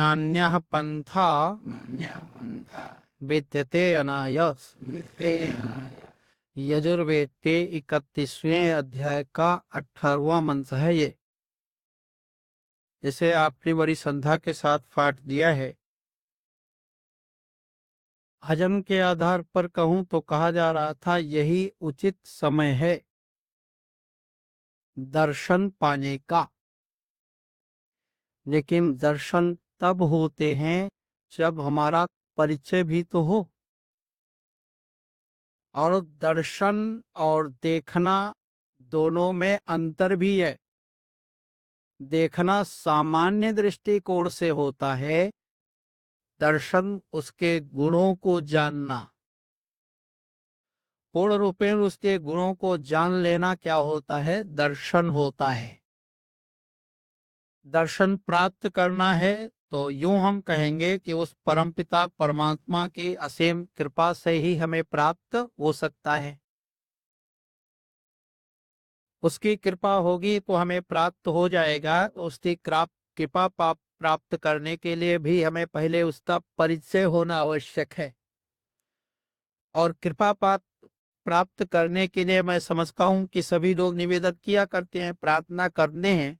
नान्यः पन्था विद्यते अनायास। यजुर्वेद के 31वें अध्याय का 18वां मंत्र है ये। इसे आपने बड़ी श्रद्धा के साथ पाठ दिया है। हजम के आधार पर कहूं तो कहा जा रहा था यही उचित समय है दर्शन पाने का। लेकिन दर्शन तब होते हैं जब हमारा परिचय भी तो हो। और दर्शन और देखना दोनों में अंतर भी है। देखना सामान्य दृष्टिकोण से होता है, दर्शन उसके गुणों को जानना। पूर्ण रूपेण उसके गुणों को जान लेना क्या होता है? दर्शन होता है। दर्शन प्राप्त करना है तो यूं हम कहेंगे कि उस परमपिता परमात्मा की असीम कृपा से ही हमें प्राप्त हो सकता है। उसकी कृपा होगी तो हमें प्राप्त हो जाएगा। उसकी कृपा प्राप्त करने के लिए भी हमें पहले उसका परिचय होना आवश्यक है। और कृपा प्राप्त करने के लिए मैं समझता हूं कि सभी लोग निवेदन किया करते हैं, प्रार्थना करते हैं,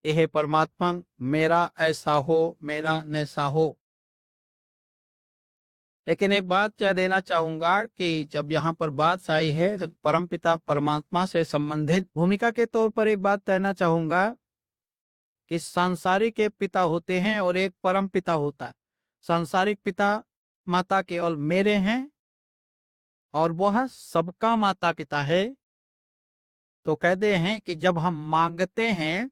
यह परमात्मा मेरा ऐसा हो, मेरा नैसा हो। लेकिन एक बात कह देना चाहूंगा कि जब यहाँ पर बात आई है तो परमपिता परमात्मा से संबंधित भूमिका के तौर पर एक बात कहना चाहूंगा कि सांसारिक के पिता होते हैं और एक परम पिता होता है। सांसारिक पिता माता केवल मेरे हैं और वह सबका माता पिता है। तो कहते हैं कि जब हम मांगते हैं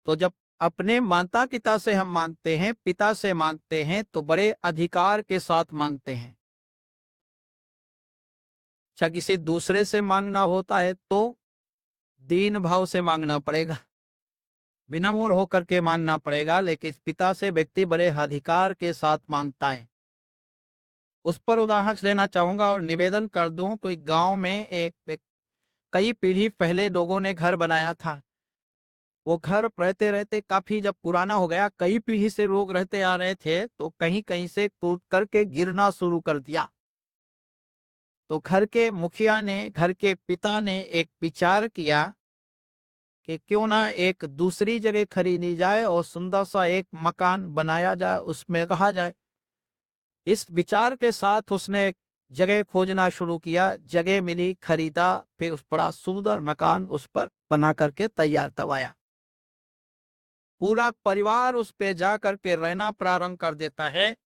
तो जब अपने माता पिता से हम मांगते हैं, पिता से मांगते हैं, तो बड़े अधिकार के साथ मांगते हैं। अच्छा, किसी दूसरे से मांगना होता है तो दीन भाव से मांगना पड़ेगा, विनम्र होकर के मांगना पड़ेगा। लेकिन पिता से व्यक्ति बड़े अधिकार के साथ मांगता है। उस पर उदाहरण लेना चाहूंगा और निवेदन कर दूं। कोई गांव में कई पीढ़ी पहले लोगों ने घर बनाया था। वो घर रहते रहते काफी जब पुराना हो गया, कई पीढ़ी से लोग रहते आ रहे थे, तो कहीं कहीं से टूट करके गिरना शुरू कर दिया। तो घर के मुखिया ने, घर के पिता ने एक विचार किया कि क्यों ना एक दूसरी जगह खरीदी जाए और सुंदर सा एक मकान बनाया जाए, उसमें रहा जाए। इस विचार के साथ उसने जगह खोजना शुरू किया, जगह मिली, खरीदा, फिर उस बड़ा सुंदर मकान उस पर बना करके तैयार करवाया। पूरा परिवार उस पे जा करके रहना प्रारंभ कर देता है।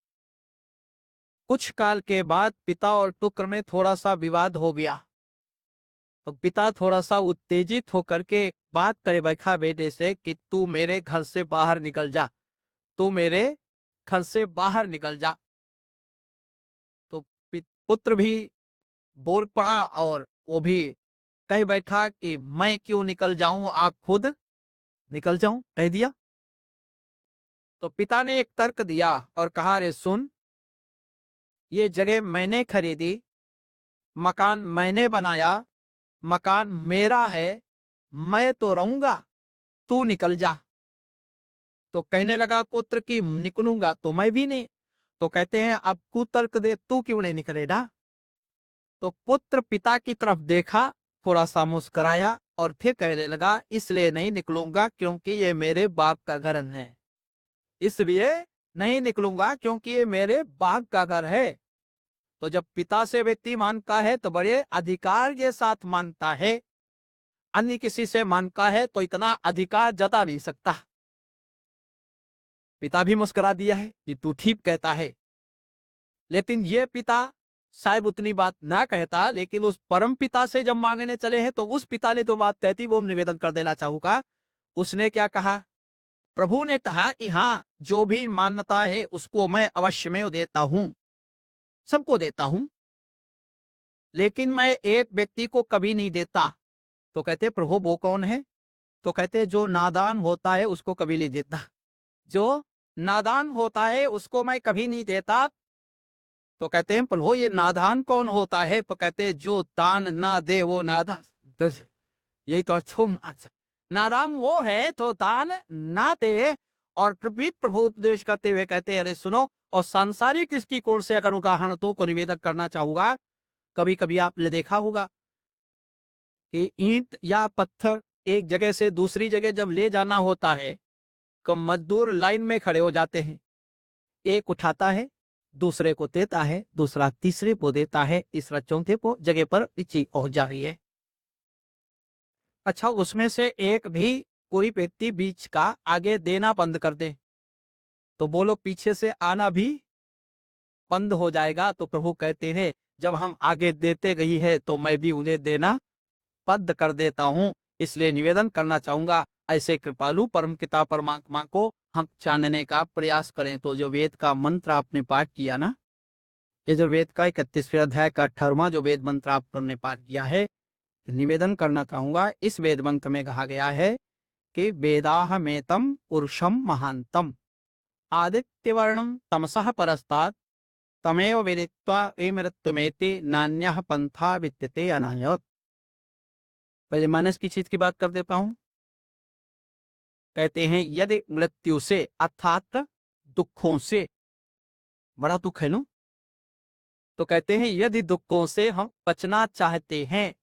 कुछ काल के बाद पिता और पुत्र में थोड़ा सा विवाद हो गया। तो पिता थोड़ा सा उत्तेजित होकर के बात करे बैठा बेटे से कि तू मेरे घर से बाहर निकल जा, तू मेरे घर से बाहर निकल जा। तो पुत्र भी बोल पड़ा और वो भी कह बैठा कि मैं क्यों निकल जाऊं, आप खुद निकल जाऊं, कह दिया। तो पिता ने एक तर्क दिया और कहा, रे सुन, ये जगह मैंने खरीदी, मकान मैंने बनाया, मकान मेरा है, मैं तो रहूंगा, तू निकल जा। तो कहने लगा पुत्र की निकलूंगा तो मैं भी नहीं। तो कहते हैं अब तू तर्क दे, तू क्यों नहीं निकलेगा? तो पुत्र पिता की तरफ देखा, थोड़ा सा मुस्कुराया और फिर कहने लगा, इसलिए नहीं निकलूंगा क्योंकि ये मेरे बाप का घर है, इसलिए नहीं निकलूंगा क्योंकि ये मेरे बाप का घर है। तो जब पिता से व्यक्ति मानता है तो बड़े अधिकार के साथ मानता है। अन्य किसी से मानता है तो इतना अधिकार जता नहीं सकता। पिता भी मुस्कुरा दिया है कि तू ठीक कहता है। लेकिन ये पिता शायद उतनी बात ना कहता, लेकिन उस परम पिता से जब मांगने चले हैं तो उस पिता ने तो बात कहती, वो निवेदन कर देना चाहूंगा। उसने क्या कहा? प्रभु ने कहा कि हाँ, जो भी मान्यता है उसको मैं अवश्य में देता हूं, सबको देता हूं, लेकिन मैं एक व्यक्ति को कभी नहीं देता। तो कहते प्रभु वो कौन है? तो कहते जो नादान होता है उसको कभी नहीं देता, जो नादान होता है उसको मैं कभी नहीं देता। तो कहते हैं प्रभु ये नादान कौन होता है? तो कहते जो दान ना दे वो नादान। तो यही तो अच्छा, नादान वो है तो दान ना दे और फिर प्रभु उपदेश करते हुए कहते हैं, अरे सुनो, और सांसारिक दृष्टिकोण से अगर उदाहरणों को निवेदन करना चाहूंगा, कभी कभी आपने देखा होगा कि ईंट या पत्थर एक जगह से दूसरी जगह जब ले जाना होता है, तो मजदूर लाइन में खड़े हो जाते हैं। एक उठाता है, दूसरे को देता है, दूसरा तीसरे को देता है, तीसरा चौथे को, जगह पर चीज पहुंच जा रही है। अच्छा, उसमें से एक भी कोई व्यक्ति बीच का आगे देना बंद कर दे, तो बोलो पीछे से आना भी बंद हो जाएगा। तो प्रभु कहते हैं, जब हम आगे देते गई है तो मैं भी उन्हें देना बंद कर देता हूं। इसलिए निवेदन करना चाहूंगा, ऐसे कृपालु परम पिता परमात्मा को हम जानने का प्रयास करें। तो जो वेद का मंत्र आपने पाठ किया ना, ये जो वेद का 31वें अध्याय का 18वां जो वेद मंत्र आपने पाठ किया है, निवेदन करना चाहूंगा। इस वेद मंत्र में कहा गया है कि वेदाहमेतम पुरुषम महांतम आदित्यवर्णम तमसः परस्तात् तमेव वेदित्वा विमृत्युमेति नान्यः पंथा विद्यते अनायत। पहले मानस की चीज की बात कर देता हूं। कहते हैं, यदि मृत्यु से अर्थात दुखों से, बड़ा दुख है ना, तो कहते हैं यदि दुखों से हम बचना चाहते हैं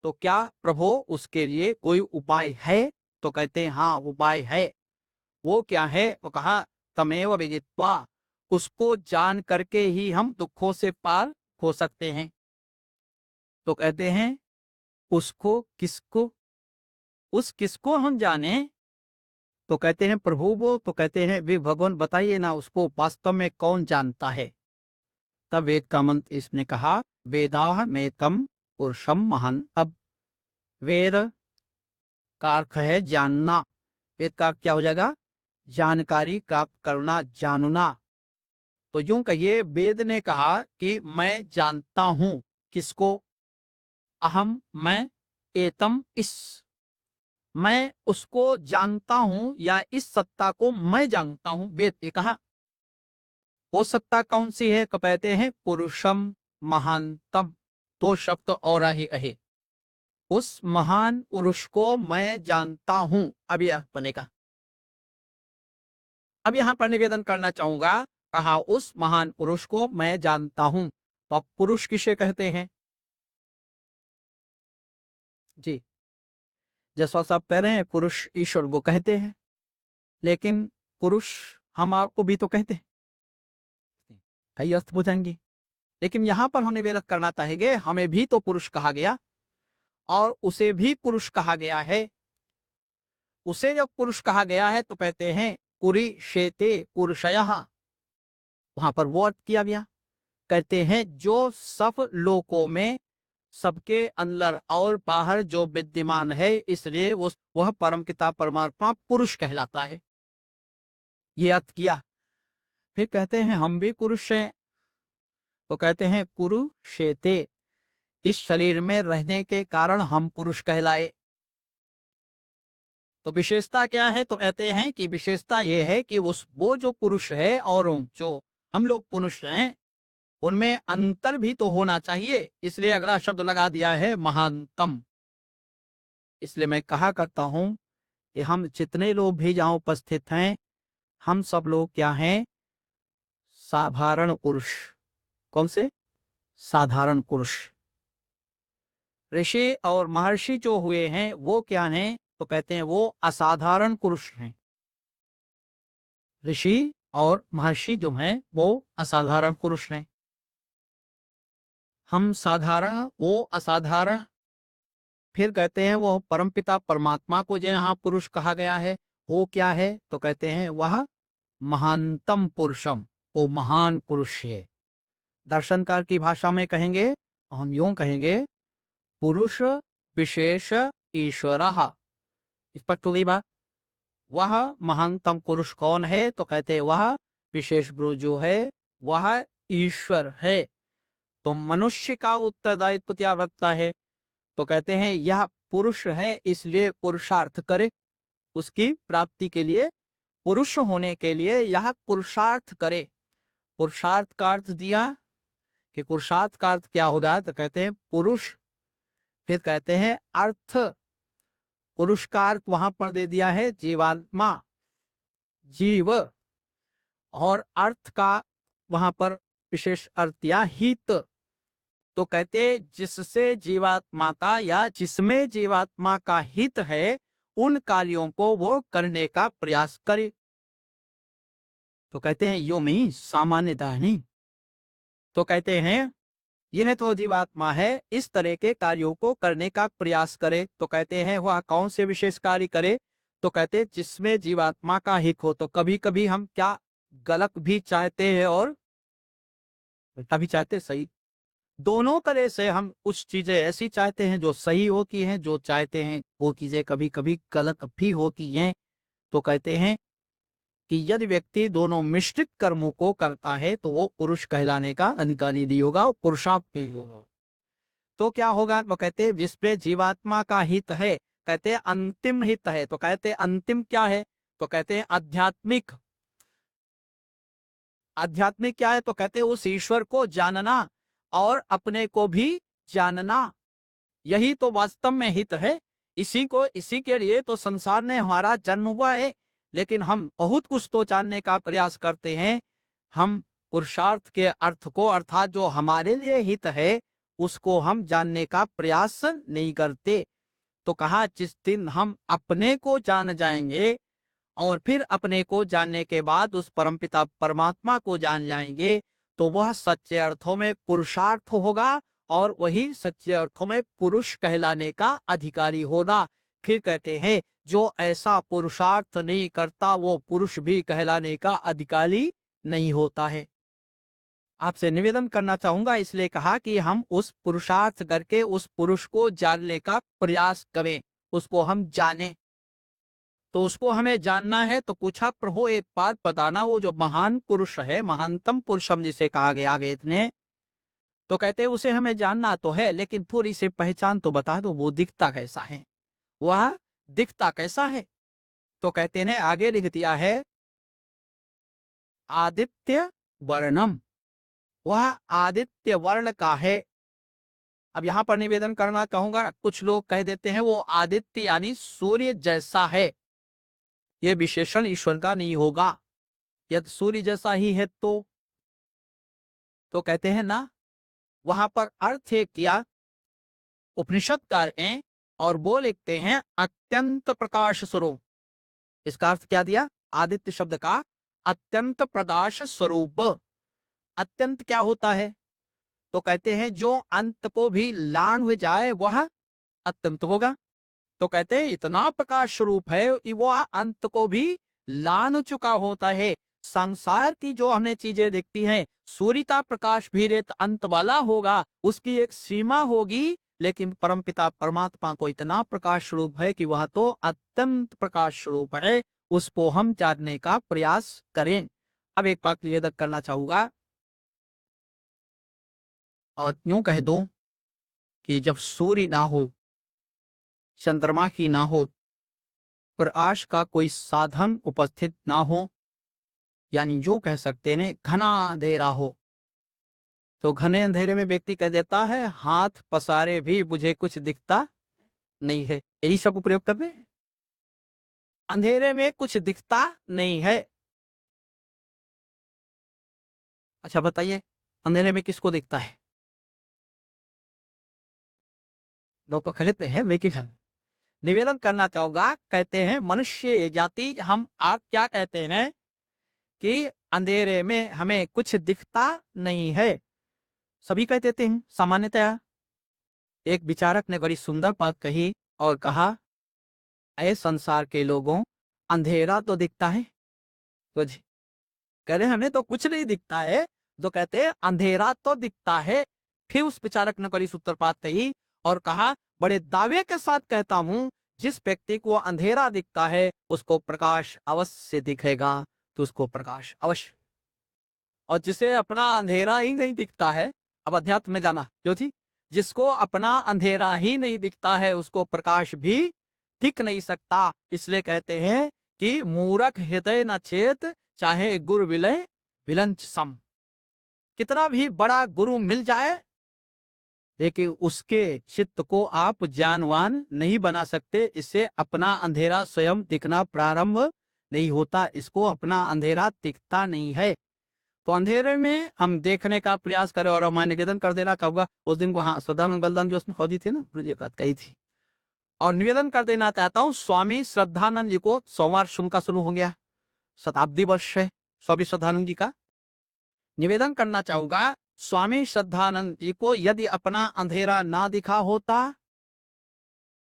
तो क्या प्रभु उसके लिए कोई उपाय है? तो कहते हैं हाँ, उपाय है। वो क्या है? वो कहा, तमेव विदित्वा, उसको जान करके ही हम दुखों से पार हो सकते हैं। तो कहते हैं उसको, किसको? उस किसको हम जाने? तो कहते हैं प्रभु वो। तो कहते हैं वे भगवान बताइए ना, उसको वास्तव में कौन जानता है? तब वेद का मंत्र इसने कहा, वेदाह में तम पुरुषम महान। अब वेद का अर्थ है जानना। वेद का अर्थ क्या हो जाएगा? जानकारी प्राप्त करना, जानना। तो यूं कहिए, वेद ने कहा कि मैं जानता हूं। किसको? अहम, मैं, एतम, इस, मैं उसको जानता हूं, या इस सत्ता को मैं जानता हूं। वेद ने कहा वो सत्ता कौन सी है? कहते हैं पुरुषम महानतम। दो शब्द और ही कहे, उस महान पुरुष को मैं जानता हूं। अब यह बनेगा। अब यहां पर निवेदन करना चाहूंगा, कहा उस महान पुरुष को मैं जानता हूं। तो अब पुरुष किसे कहते हैं? जी, जैसा साहब कह रहे हैं, पुरुष ईश्वर को कहते हैं, लेकिन पुरुष हम आपको भी तो कहते हैं। कई अर्थ बुझेंगे, लेकिन यहां पर हम निवेदन करना चाहेंगे, हमें भी तो पुरुष कहा गया और उसे भी पुरुष कहा गया है। उसे जब पुरुष कहा गया है तो कहते हैं पुरी शेते पुरुषयः। वहां पर वो अर्थ किया गया। कहते हैं जो सब लोकों में, सबके अंदर और बाहर जो विद्यमान है, इसलिए वह परम पिता परमात्मा पुरुष कहलाता है। ये अर्थ किया। फिर कहते हैं हम भी पुरुष हैं। तो कहते हैं पुरुषेते, इस शरीर में रहने के कारण हम पुरुष कहलाए। तो विशेषता क्या है? तो कहते हैं कि विशेषता यह है कि वो जो पुरुष है और जो हम लोग पुरुष हैं, उनमें अंतर भी तो होना चाहिए। इसलिए अगला शब्द लगा दिया है महानतम। इसलिए मैं कहा करता हूं कि हम जितने लोग भी जहां उपस्थित हैं, हम सब लोग क्या हैं? साधारण पुरुष। कौन से? साधारण पुरुष। ऋषि और महर्षि जो हुए हैं वो क्या हैं? तो कहते हैं वो असाधारण पुरुष हैं। ऋषि और महर्षि जो हैं वो असाधारण पुरुष हैं। हम साधारण, वो असाधारण। फिर कहते हैं वो परमपिता परमात्मा को जो यहाँ पुरुष कहा गया है, वो क्या है? तो कहते हैं वह महानतम पुरुषम, वो महान पुरुष है। दर्शनकार की भाषा में कहेंगे, हम यूं कहेंगे, पुरुष विशेष ईश्वरः। स्पष्ट हुई बात? वह महानतम पुरुष कौन है? तो कहते हैं वह विशेष गुरु जो है वह ईश्वर है। तो मनुष्य का उत्तरदायित्व क्या रखता है? तो कहते हैं यह पुरुष है, इसलिए पुरुषार्थ करे। उसकी प्राप्ति के लिए, पुरुष होने के लिए यह पुरुषार्थ करे। पुरुषार्थ का अर्थ दिया कि पुरुषार्थ का अर्थ क्या होगा? तो कहते हैं पुरुष। फिर कहते हैं अर्थ, पुरुष का अर्थ वहां पर दे दिया है जीवात्मा। जीव, और अर्थ का वहां पर विशेष अर्थ या हित। तो कहते जिससे जीवात्मा का या जिसमें जीवात्मा का हित है उन कार्यों को वो करने का प्रयास करे। तो कहते हैं यो में सामान्यतः नहीं। तो कहते हैं यह तो जीवात्मा है, इस तरह के कार्यों को करने का प्रयास करे। तो कहते हैं वह कौन से विशेष कार्य करे? तो कहते हैं जिसमें जीवात्मा का हित हो। तो कभी कभी हम क्या गलत भी चाहते हैं और उल्टा भी चाहते, सही, दोनों तरह से हम कुछ चीजें ऐसी चाहते हैं जो सही होती हैं, जो चाहते हैं वो चीजें कभी कभी गलत भी होती हैं। तो कहते हैं कि यदि व्यक्ति दोनों मिश्रित कर्मों को करता है तो वो पुरुष कहलाने का अधिकारी नहीं होगा, पुरुषार्थ भी होगा। तो क्या होगा? वो कहते हैं जिसपे जीवात्मा का हित है, कहते हैं अंतिम हित है। तो कहते हैं अंतिम क्या है? तो कहते हैं आध्यात्मिक। आध्यात्मिक क्या है? तो कहते हैं उस ईश्वर को जानना और अपने को भी जानना, यही तो वास्तव में हित है। इसी के लिए तो संसार ने हमारा जन्म हुआ है। लेकिन हम बहुत कुछ तो जानने का प्रयास करते हैं, हम पुरुषार्थ के अर्थ को, अर्थात जो हमारे लिए हित है उसको हम जानने का प्रयास नहीं करते। तो कहा जिस दिन हम अपने को जान जाएंगे और फिर अपने को जानने के बाद उस परमपिता परमात्मा को जान जाएंगे तो वह सच्चे अर्थों में पुरुषार्थ होगा और वही सच्चे अर्थों में पुरुष कहलाने का अधिकारी होगा। फिर कहते हैं जो ऐसा पुरुषार्थ नहीं करता वो पुरुष भी कहलाने का अधिकारी नहीं होता है। आपसे निवेदन करना चाहूंगा, इसलिए कहा कि हम उस पुरुषार्थ करके उस पुरुष को जानने का प्रयास करें, उसको हम जानें। तो उसको हमें जानना है। तो पूछा प्रभु एक बात बताना, वो जो महान पुरुष है, महानतम पुरुष हम जिसे कहा गया आगे इतने, तो कहते हैं उसे हमें जानना तो है लेकिन थोड़ी सी पहचान तो बता दो, वो दिखता कैसा है, वह दिखता कैसा है? तो कहते हैं आगे लिख दिया है आदित्य वर्णम, वह आदित्य वर्ण का है। अब यहां पर निवेदन करना कहूंगा, कुछ लोग कह देते हैं वो आदित्य यानी सूर्य जैसा है। यह विशेषण ईश्वर का नहीं होगा। यदि सूर्य जैसा ही है तो कहते हैं ना, वहां पर अर्थ है किया उपनिषदकार हैं और वो लिखते हैं अत्यंत प्रकाश स्वरूप। इसका अर्थ क्या दिया? आदित्य शब्द का अत्यंत प्रकाश स्वरूप। अत्यंत क्या होता है? तो कहते हैं जो अंत को भी लान हो जाए वह अत्यंत होगा। तो कहते हैं इतना प्रकाश स्वरूप है कि वह अंत को भी लान चुका होता है। संसार की जो हमें चीजें दिखती हैं, सूर्यता प्रकाश भी रेत अंत वाला होगा, उसकी एक सीमा होगी, लेकिन परमपिता परमात्मा को इतना प्रकाश स्वरूप है कि वह तो अत्यंत प्रकाश स्वरूप है, उसको हम जानने का प्रयास करें। अब एक बात क्लियर करना चाहूंगा और यूं कह दो कि जब सूर्य ना हो, चंद्रमा की ना हो, प्रकाश का कोई साधन उपस्थित ना हो, यानी जो कह सकते हैं घना अंधेरा हो, तो घने अंधेरे में व्यक्ति कह देता है हाथ पसारे भी मुझे कुछ दिखता नहीं है। यही सब प्रयोग कर रहे हैं, अंधेरे में कुछ दिखता नहीं है। अच्छा बताइए अंधेरे में किसको दिखता है? लोग तो खरीदते हैं लेकिन निवेदन करना चाहूंगा, कहते हैं मनुष्य जाति हम आप क्या कहते हैं कि अंधेरे में हमें कुछ दिखता नहीं है, सभी कह देते हैं सामान्यतया। एक विचारक ने बड़ी सुंदर बात कही और कहा ऐ संसार के लोगों, अंधेरा तो दिखता है। तो जी कह रहे हमें तो कुछ नहीं दिखता है, जो कहते हैं अंधेरा तो दिखता है। फिर उस विचारक ने बड़ी सूत्रपात कही और कहा बड़े दावे के साथ कहता हूं जिस व्यक्ति को अंधेरा दिखता है उसको प्रकाश अवश्य दिखेगा, तो उसको प्रकाश अवश्य। और जिसे अपना अंधेरा ही नहीं दिखता है, अब अध्यात्म में जाना जो थी, जिसको अपना अंधेरा ही नहीं दिखता है उसको प्रकाश भी दिख नहीं सकता। इसलिए कहते हैं कि मूर्ख हृदय न चेत चाहे गुरु विलय विलंच सम। कितना भी बड़ा गुरु मिल जाए लेकिन उसके चित्त को आप ज्ञानवान नहीं बना सकते। इससे अपना अंधेरा स्वयं दिखना प्रारंभ नहीं होता, इसको अपना अंधेरा दिखता नहीं है। तो अंधेरे में हम देखने का प्रयास करें। और मैं निवेदन कर देना कहूँगा, उस दिन को हाँ सदानंद बलदान जो उसमें खोदी थी ना, मुझे बात कही थी, और निवेदन कर देना चाहता हूँ, स्वामी श्रद्धानंद जी को सोमवार शुभ का शुरू हो गया, शताब्दी वर्ष है स्वामी श्रद्धानंद जी का। निवेदन करना चाहूंगा, स्वामी श्रद्धानंद जी को यदि अपना अंधेरा ना दिखा होता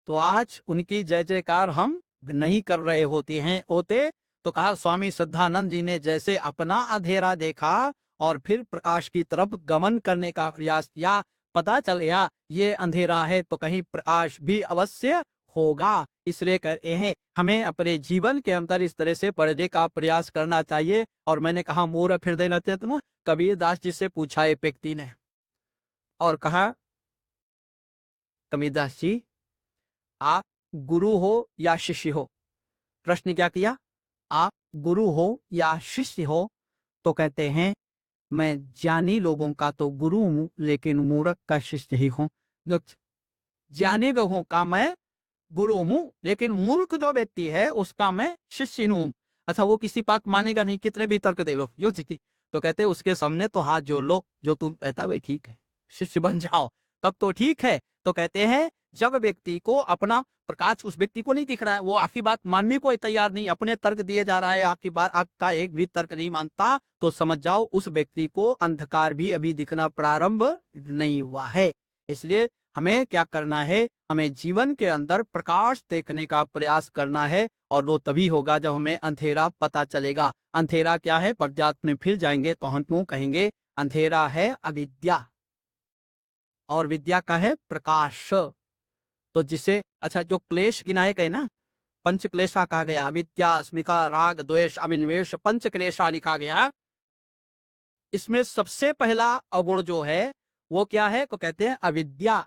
तो आज उनकी जय जयकार हम नहीं कर रहे होते। तो कहा स्वामी श्रद्धानंद जी ने जैसे अपना अंधेरा देखा और फिर प्रकाश की तरफ गमन करने का प्रयास किया, पता चल गया ये अंधेरा है तो कहीं प्रकाश भी अवश्य होगा। इसलिए कहते हैं हमें अपने जीवन के अंदर इस तरह से पढ़ने का प्रयास करना चाहिए। और मैंने कहा मोर हृदय नत्यत ना, कबीर दास जी से पूछा एक व्यक्ति ने और कहा, कबीर दास जी आप गुरु हो या शिष्य हो? प्रश्न क्या किया, आप गुरु हो या शिष्य हो? तो कहते हैं मैं ज्ञानी लोगों का तो गुरु हूं लेकिन मूर्ख का शिष्य ही हूं। ज्ञानी लोगों का मैं गुरु हूं लेकिन मूर्ख जो व्यक्ति है उसका मैं शिष्य हूं। अच्छा वो किसी बात मानेगा नहीं, कितने भी तर्क दे लो यो जी। तो कहते उसके सामने तो हाथ जोड़ लो, जो तुम कहता वही ठीक है, शिष्य बन जाओ तब तो ठीक है। तो कहते हैं जब व्यक्ति को अपना प्रकाश उस व्यक्ति को नहीं दिख रहा है, वो आपकी बात मानने को तैयार नहीं, अपने तर्क दिए जा रहा है, आपकी बात आपका एक भी तर्क नहीं मानता, तो समझ जाओ उस व्यक्ति को अंधकार भी अभी दिखना प्रारंभ नहीं हुआ है। इसलिए हमें क्या करना है, हमें जीवन के अंदर प्रकाश देखने का प्रयास करना है और वो तभी होगा जब हमें अंधेरा पता चलेगा। अंधेरा क्या है, प्रज्ञात में फिर जाएंगे तो हम क्यों कहेंगे अंधेरा है अविद्या और विद्या का है प्रकाश। तो जिसे अच्छा जो क्लेश गिनाए गए ना, पंच क्लेशा कहा गया, अविद्या, अस्मिका, राग, द्वेष, अभिनिवेश, पंच क्लेशा लिखा गया। इसमें सबसे पहला अवगुण जो है वो क्या है, तो कहते हैं अविद्या।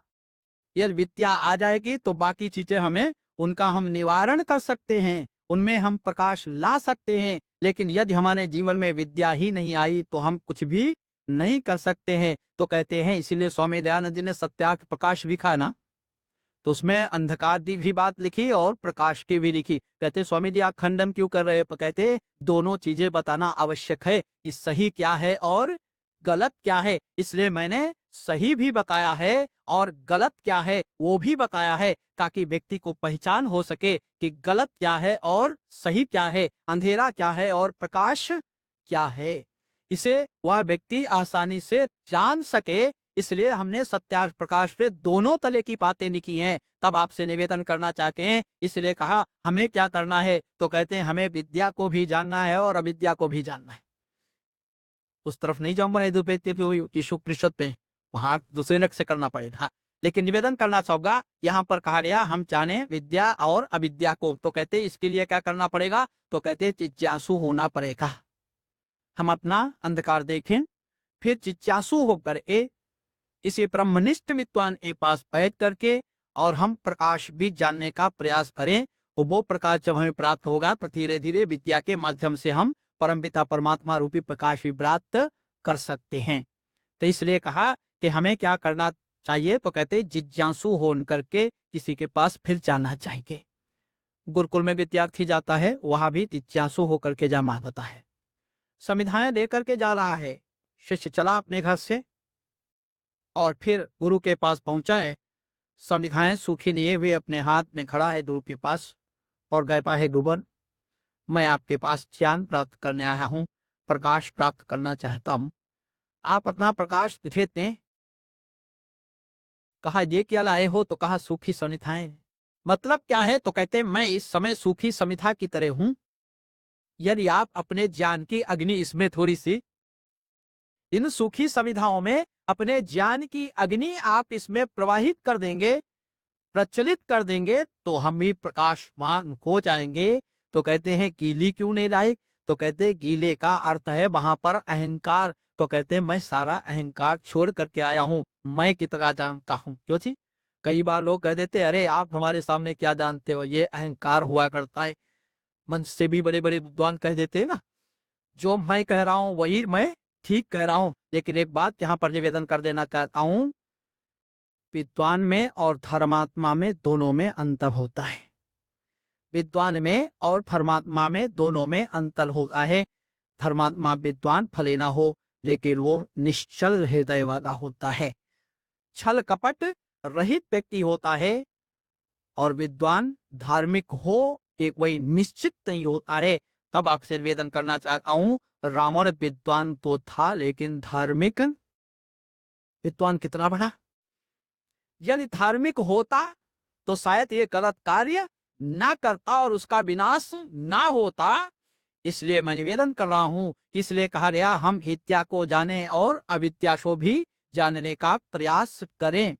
यदि विद्या आ जाएगी तो बाकी चीजें हमें उनका हम निवारण कर सकते हैं, उनमें हम प्रकाश ला सकते हैं। लेकिन यदि हमारे जीवन में विद्या ही नहीं आई तो हम कुछ भी नहीं कर सकते हैं। तो कहते हैं इसीलिए स्वामी दयानंद जी ने सत्याग्रह प्रकाश लिखा ना, तो उसमें अंधकार की भी बात लिखी और प्रकाश की भी लिखी। कहते स्वामी जी आप खंडन क्यों कर रहे हैं? कहते दोनों चीजें बताना आवश्यक है कि सही क्या है और गलत क्या है। इसलिए मैंने सही भी बताया है और गलत क्या है वो भी बताया है, ताकि व्यक्ति को पहचान हो सके कि गलत क्या है और सही क्या है, अंधेरा क्या है और प्रकाश क्या है। इसे वह व्यक्ति आसानी से जान सके। इसलिए हमने सत्याग्रह प्रकाश पे दोनों तले की बातें लिखी हैं। तब आपसे निवेदन करना चाहते हैं, इसलिए कहा हमें क्या करना है, तो कहते हैं हमें विद्या को भी जानना है और अविद्या को भी जानना है। उस तरफ नहीं जाऊंगा यीशु कृष्ण पे, वहां दूसरे नक से करना पड़ेगा। लेकिन निवेदन करना चाहूंगा, यहाँ पर कहा गया हम जाने विद्या और अविद्या को। तो कहते इसके लिए क्या करना पड़ेगा, तो कहते जिज्ञासु होना पड़ेगा। हम अपना अंधकार देखें, फिर जिज्ञासु होकर इसे ब्रह्मनिष्ठ विद्वान के पास बैठ करके और हम प्रकाश भी जानने का प्रयास करें। तो वो प्रकाश जब हमें प्राप्त होगा तो धीरे धीरे विद्या के माध्यम से हम परमपिता परमात्मा रूपी प्रकाश भी प्राप्त कर सकते हैं। तो इसलिए कहा कि हमें क्या करना चाहिए, तो कहते जिज्ञासु हो करके किसी के पास फिर जाना चाहिए। गुरुकुल में विद्यार्थी जाता है, वहां भी जिज्ञासु होकर के जा मांगता है, संविधाएं लेकर के जा रहा है। शिष्य चला अपने घर से और फिर गुरु के पास पहुंचा है, संविधाएं सूखी लिए हुए अपने हाथ में खड़ा है गुरु के पास और कहता है गुरुवर मैं आपके पास ज्ञान प्राप्त करने आया हूं, प्रकाश प्राप्त करना चाहता हूं, आप अपना प्रकाश दिखाते। कहा ये क्या लाए हो, तो कहा सूखी समिधाएं। मतलब क्या है, तो कहते मैं इस समय सूखी समिधा की तरह हूं। यदि आप अपने ज्ञान की अग्नि इसमें थोड़ी सी, इन सूखी समिधाओं में अपने ज्ञान की अग्नि आप इसमें प्रवाहित कर देंगे, प्रचलित कर देंगे, तो हम भी प्रकाशवान हो जाएंगे। तो कहते हैं गीली क्यों नहीं लाई, तो कहते गीले का अर्थ है वहां पर अहंकार। तो कहते हैं मैं सारा अहंकार छोड़ करके आया हूं, मैं कितना जानता हूं। क्यों जी, कई बार लोग कह देते अरे आप हमारे सामने क्या जानते हो, ये अहंकार हुआ करता है। मन से भी बड़े बड़े विद्वान कह देते हैं ना, जो मैं कह रहा हूं वही मैं ठीक कह रहा हूं। लेकिन एक बात यहाँ पर निवेदन कर देना चाहता हूं, विद्वान में और धर्मात्मा में दोनों में अंतर होता है। विद्वान में और धर्मात्मा में दोनों में अंतर होता है। धर्मात्मा विद्वान भले ना हो, लेकिन वो निश्चल हृदय वाला होता है, छल कपट रहित व्यक्ति होता है। और विद्वान धार्मिक हो, एक वही निश्चित नहीं होता है। तब आपसे निवेदन करना चाहता हूँ, रावण विद्वान तो था, लेकिन धार्मिक विद्वान कितना बड़ा। यदि धार्मिक होता तो शायद ये गलत कार्य ना करता और उसका विनाश ना होता। इसलिए मैं निवेदन कर रहा हूं, इसलिए कहा गया हम विद्या को जाने और अविद्या को भी जानने का प्रयास करें।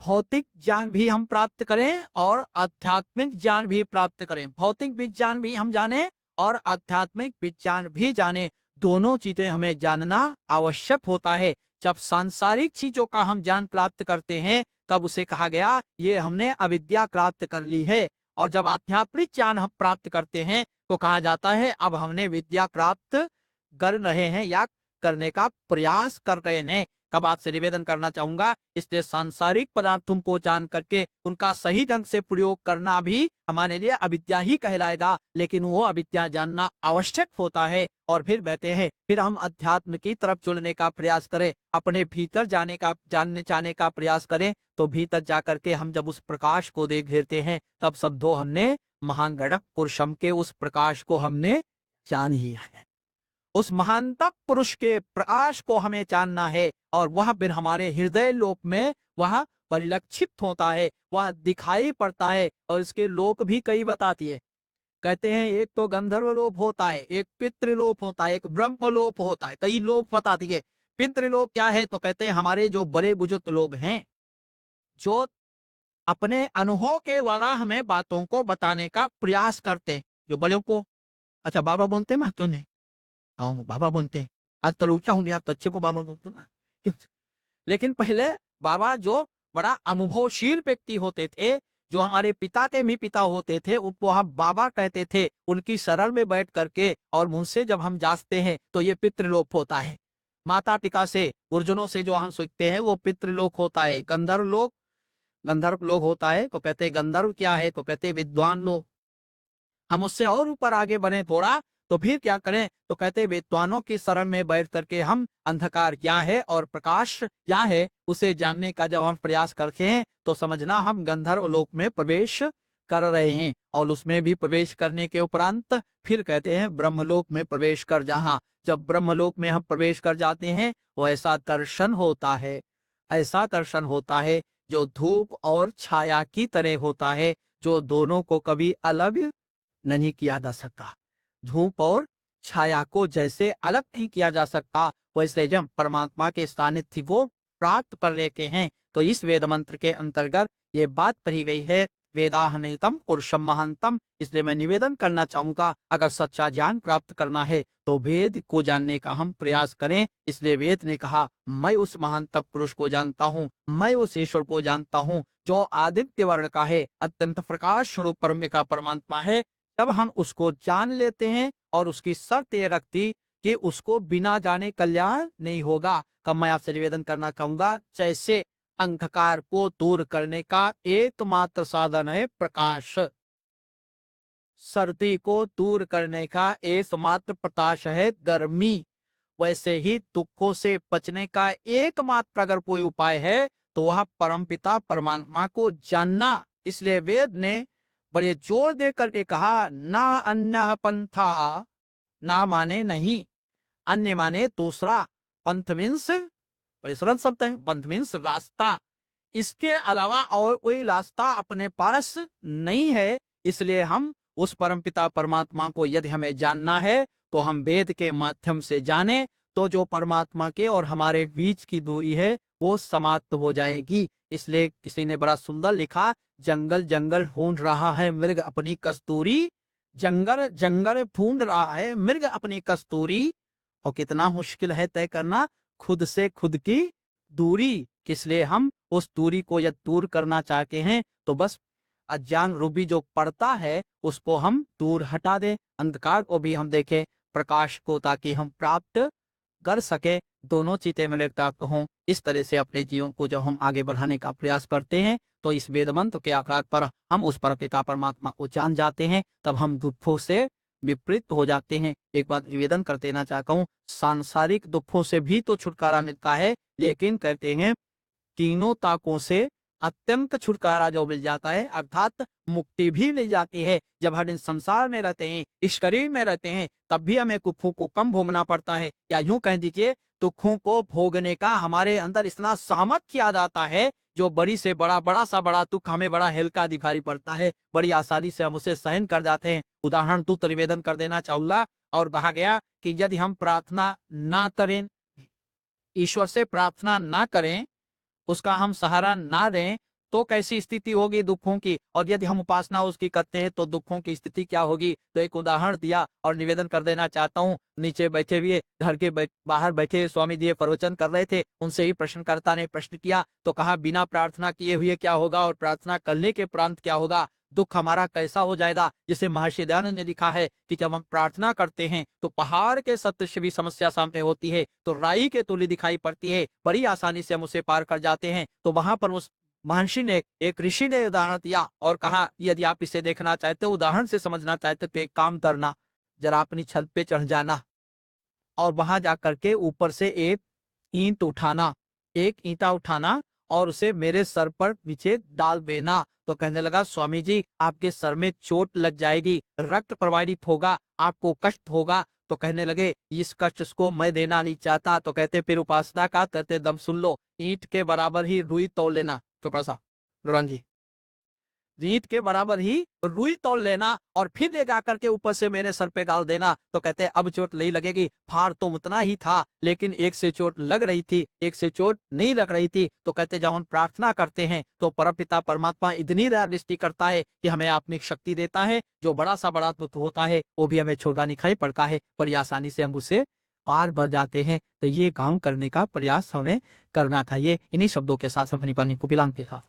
भौतिक ज्ञान भी हम प्राप्त करें और आध्यात्मिक ज्ञान भी प्राप्त करें। भौतिक विज्ञान भी हम जाने और आध्यात्मिक विज्ञान भी जाने। दोनों चीजें हमें जानना आवश्यक होता है। जब सांसारिक चीजों का हम ज्ञान प्राप्त करते हैं, तब उसे कहा गया ये हमने अविद्या प्राप्त कर ली है। और जब आध्यात्मिक ज्ञान हम प्राप्त करते हैं, तो कहा जाता है अब हमने विद्या प्राप्त कर रहे हैं या करने का प्रयास कर रहे हैं। कब आपसे निवेदन करना चाहूंगा, इसलिए सांसारिक पदार्थों को जान करके उनका सही ढंग से प्रयोग करना भी हमारे लिए अविद्या ही कहलाएगा। लेकिन वो अविद्या जानना आवश्यक होता है। और फिर कहते हैं फिर हम अध्यात्म की तरफ चलने का प्रयास करें, अपने भीतर जानने जाने का प्रयास करें। तो भीतर जाकर के हम जब उस प्रकाश को देख लेते हैं, तब शब्दों हमने महान गणक पुरुषम के उस प्रकाश को हमने जान ही है। उस महानतम पुरुष के प्रकाश को हमें जानना है, और वह फिर हमारे हृदय लोक में वह परिलक्षित होता है, वह दिखाई पड़ता है। और इसके लोक भी कई बताती है। कहते हैं एक तो गंधर्व लोक होता है, एक पितृलोक होता है, एक ब्रह्मलोक होता है। कई लोक बताती है। पितृलोक क्या है, तो कहते हैं हमारे जो बड़े बुजुर्ग लोग हैं, जो अपने अनुभव के द्वारा हमें बातों को बताने का प्रयास करते हैं। जो बड़ों को अच्छा बाबा बोलते हैं, महत्व नहीं, हाँ बाबा बोलते हैं। आजकल ऊंचा हो गया, आप तो अच्छे को बाबा बोलते हो ना। लेकिन पहले बाबा जो बड़ा अनुभवशील व्यक्ति होते थे, जो हमारे पिता के भी पिता होते थे, उनको हम बाबा कहते थे। उनकी शरण में बैठ करके और उनसे जब हम जांचते हैं, तो ये पितृलोक होता है। माता पिता से, गुरुजनों से जो हम सीखते हैं, वो पितृलोक होता है। गंधर्व लोग होता है, तो कहते हैं गंधर्व क्या है, तो कहते हैं विद्वान लोग। हम उससे और ऊपर आगे बढ़े थोड़ा, तो फिर क्या करें, तो कहते विद्वानों की शरण में बैठ करके हम अंधकार क्या है और प्रकाश क्या है, उसे जानने का जब हम प्रयास करते हैं, तो समझना हम गंधर्व लोक में प्रवेश कर रहे हैं। और उसमें भी प्रवेश करने के उपरांत फिर कहते हैं ब्रह्मलोक में प्रवेश कर। जहां जब ब्रह्मलोक में हम प्रवेश कर जाते हैं, वो ऐसा दर्शन होता है, ऐसा दर्शन होता है जो धूप और छाया की तरह होता है, जो दोनों को कभी अलग नहीं किया जा सकता। धूप और छाया को जैसे अलग नहीं किया जा सकता, वैसे जब परमात्मा के सानिध्य को प्राप्त कर लेते हैं, तो इस वेद मंत्र के अंतर्गत ये बात कही गई है, वेदाहनितम पुरुषम महानतम। इसलिए मैं निवेदन करना चाहूंगा, अगर सच्चा ज्ञान प्राप्त करना है तो वेद को जानने का हम प्रयास करें। इसलिए वेद ने कहा मैं उस महानतम पुरुष को जानता हूँ, मैं उस ईश्वर को जानता हूँ जो आदित्य वर्ण का है, अत्यंत प्रकाश स्वरूप परम का परमात्मा है। जब हम उसको जान लेते हैं, और उसकी शर्त ये रखती कि उसको बिना जाने कल्याण नहीं होगा। कब मैं आपसे निवेदन करना चाहूंगा, जैसे अंधकार को दूर करने का एकमात्र साधन है प्रकाश, सर्दी को दूर करने का एकमात्र प्रकाश है गर्मी, वैसे ही दुखों से बचने का एकमात्र अगर कोई उपाय है, तो वह परमपिता परमात्मा को जानना। इसलिए वेद ने बड़े जोर दे करके कहा, ना अन्य पंथा, ना माने नहीं, अन्य माने दूसरा, पंथ मीन्स बड़े सरल शब्द है, पंथ मीन्स रास्ता। इसके अलावा और कोई रास्ता अपने पास नहीं है। इसलिए हम उस परमपिता परमात्मा को यदि हमें जानना है, तो हम वेद के माध्यम से जाने, तो जो परमात्मा के और हमारे बीच की दूरी है वो समाप्त हो जाएगी। इसलिए किसी ने बड़ा सुंदर लिखा, जंगल जंगल ढूंढ रहा है मृग अपनी कस्तूरी, जंगल जंगल ढूंढ रहा है मृग अपनी कस्तूरी। और कितना मुश्किल है तय करना खुद से खुद की दूरी। इसलिए हम उस दूरी को यदि दूर करना चाहते हैं, तो बस अज्ञान रूपी जो पड़ता है उसको हम दूर हटा दें, अंधकार को भी हम देखें, प्रकाश को, ताकि हम प्राप्त कर सके। दोनों चीजें मिले प्राप्त हों। इस तरह से अपने जीवन को जब हम आगे बढ़ाने का प्रयास करते हैं, तो इस वेद मंत्र के आधार पर हम उस परमपिता परमात्मा को जान जाते हैं, तब हम दुखों से विपरीत हो जाते हैं। एक बात निवेदन कर देना चाहता हूँ, सांसारिक दुखों से भी तो छुटकारा मिलता है, लेकिन कहते हैं तीनों ताकों से अत्यंत छुटकारा जो मिल जाता है, अर्थात मुक्ति भी मिल जाती है। जब हर दिन संसार में रहते हैं, इस शरीर में रहते हैं, तब भी हमें दुखों को कम भोगना पड़ता है, या यूं कह दीजिए दुखों को भोगने का हमारे अंदर इतना सामर्थ्य आ जाता है, जो बड़ी से बड़ा सा बड़ा दुख हमें बड़ा हल्का दिखाई पड़ता है, बड़ी आसानी से हम उसे सहन कर जाते हैं। उदाहरण तो निवेदन कर देना चाहूंगा, और कहा गया कि यदि हम प्रार्थना ना करें, ईश्वर से प्रार्थना ना करें, उसका हम सहारा ना दें, तो कैसी स्थिति होगी दुखों की, और यदि हम उपासना उसकी करते हैं तो दुखों की स्थिति क्या होगी। तो एक उदाहरण दिया और निवेदन कर देना चाहता हूँ। नीचे बैठे हुए घर के बाहर बैठे स्वामी जी प्रवचन कर रहे थे, उनसे ही प्रश्नकर्ता ने प्रश्न किया, तो कहा बिना प्रार्थना किए हुए क्या होगा और प्रार्थना करने के उपरांत क्या होगा, दुख हमारा कैसा हो जाएगा। जिसे महर्षि दयानंद ने लिखा है कि जब हम प्रार्थना करते हैं तो पहाड़ के सत्य से भी समस्या सामने होती है, तो राई के तुल्य दिखाई पड़ती है, बड़ी आसानी से हम उसे पार कर जाते हैं। तो वहां पर उस महर्षि ने, एक ऋषि ने उदाहरण दिया और कहा यदि आप इसे देखना चाहते हो, उदाहरण से समझना चाहते तो एक काम करना, जरा अपनी छत पे चढ़ जाना और वहां जाकर के ऊपर से एक ईंट उठाना, एक ईंटा उठाना और उसे मेरे सर पर नीचे डाल देना। तो कहने लगा स्वामी जी आपके सर में चोट लग जाएगी, रक्त प्रवाहित होगा, आपको कष्ट होगा। तो कहने लगे इस कष्ट को मैं देना नहीं चाहता। तो कहते फिर उपासना का करते दम सुन लो, ईंट के बराबर ही रुई तोल लेना। तो कैसा रुरान जी, ईंट के बराबर ही रुई तोल लेना और फिर ले जाकर के ऊपर से मेरे सर पे डाल देना। तो कहते हैं अब चोट नहीं लगेगी। फाड़ तो उतना ही था, लेकिन एक से चोट लग रही थी, एक से चोट नहीं लग रही थी। तो कहते जब हम प्रार्थना करते हैं तो परमपिता परमात्मा इतनी दया दृष्टि करता है कि हमें आत्मिक शक्ति देता है, जो बड़ा सा बड़ा दुख होता है वो भी हमें छोटा दिखाई पड़ता है, बड़ी आसानी से हम उसे पार बढ़ जाते हैं। तो ये काम करने का प्रयास हमें करना चाहिए। इन्हीं शब्दों के साथ अपनी पानी को पिलाने के साथ